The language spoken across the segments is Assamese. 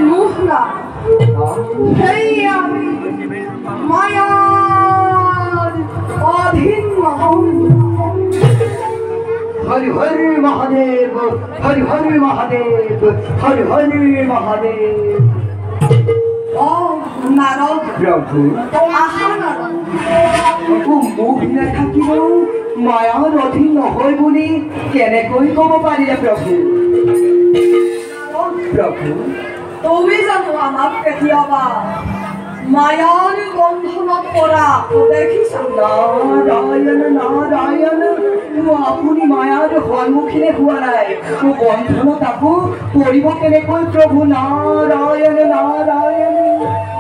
মুখলা সেই আমি মায়ার অধীন हरि हरि महादेव हरि हरि महादेव हरि हरि महादेव ও নারদ प्रभु আহা নারদ मुख न থাকিব मायार अधीन নহয় বুলি কেনেকৈ কব পাৰিলে প্ৰভু প্ৰভু তুমি জানো আমাক কেতিয়াবা মায়াৰ বন্ধনত পৰা দেখিছা নাৰায়ণ নাৰায়ণ আপুনি মায়াৰ সন্মুখীনে হোৱা নাই বন্ধনত আকৌ পৰিব কেনেকৈ প্ৰভু নাৰায়ণ নাৰায়ণ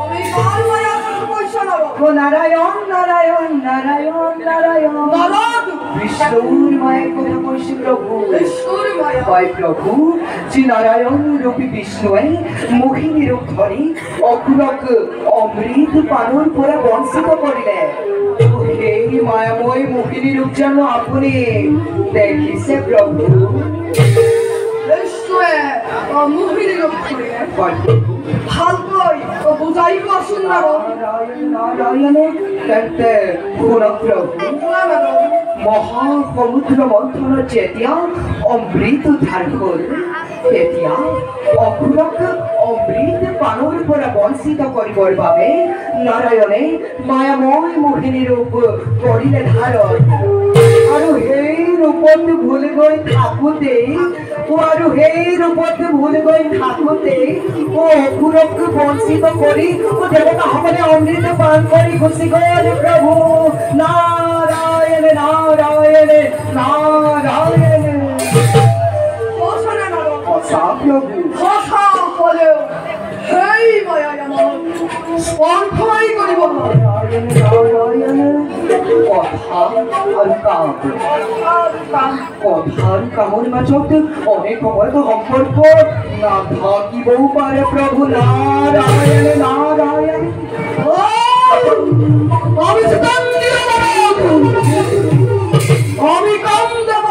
তুমি কাৰ মায়াৰ কথা কৈছা নাৰদ নারায়ণ নারায়ণ নারায়ণ নারায়ণ নারদ বিষ্ণুর মায়ের কথা কইছি প্রভু বিষ্ণুর মায়া হয় প্রভু যে নারায়ণ রূপী বিষ্ণুয়ে মোহিনী রূপ ধরি অকুলক অমৃত পানর পরে বঞ্চিত করিলে এই মায়াময় মোহিনী রূপ যেন আপনি দেখিছে প্রভু বিষ্ণুৱে মোহিনী ৰূপ ধৰিলে হয় ভালকৈ বুজাই কোৱাচোন নাৰদ নাৰায়ণ নাৰায়ণ তেন্তে শুনক প্ৰভু শুনা নাৰদ মহাসমুদ্ৰ মন্থন যেতিয়া অমৃত ধাৰ হ'ল তেতিয়া অসুৰক অমৃত পানৰ পৰা বঞ্চিত কৰিবৰ বাবে নাৰায়ণে মায়াময় মোহিনী ৰূপ কৰিলে ধাৰণ আৰু সেই ৰূপত ভুল গৈ থাকোঁতেই আৰু সেই ৰূপত ভুল গৈ থাকোঁতেই অসুৰক বঞ্চিত কৰি দেৱতাসকলে অমৃত পান কৰি গুচি গ'ল প্ৰভু নাৰায়ণ নাৰায়ণ নাৰায়ণ সঁচা নে নাৰদ সঁচা প্ৰভু সঁচা হ'লেও সেই মায়াই আমাক স্পৰ্শই কৰিব নোৱাৰে নাৰায়ণ নাৰায়ণ কথা আৰু কাম কথা আৰু কামৰ মাজত অনেক সময়ত সম্পৰ্ক নাথাকিবও পাৰে প্ৰভু নাৰায়ণ নাৰায়ণ আমি আমি কাম দেব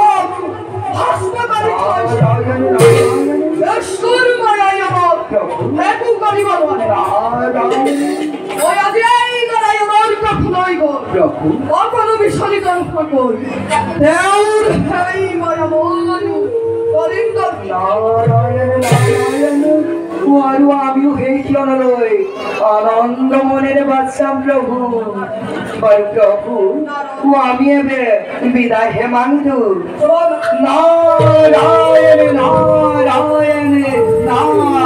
ভস্মকাৰী নাৰায়ণ নাৰায়ণ বিষ্ণুৰ মায়াই আমাক একো কৰিব নোৱাৰে নাৰায়ণ মই আজি এই নাৰায়ণৰ কথা লৈ গ'ল প্ৰভু অকণো বিচলিত নকৰি তেওঁৰ সেই মায়াময় কৰিন্দৰ নাৰায়ণ নাৰায়ণ আৰু আমিও সেই ক্ষণলৈ আনন্দ মনেৰে বাচ্চাম প্ৰভু বাৰু প্ৰভু আমি এবে বিদায় হে মাগিছো নাৰায়ণ নাৰায়ণ নাৰায়ণ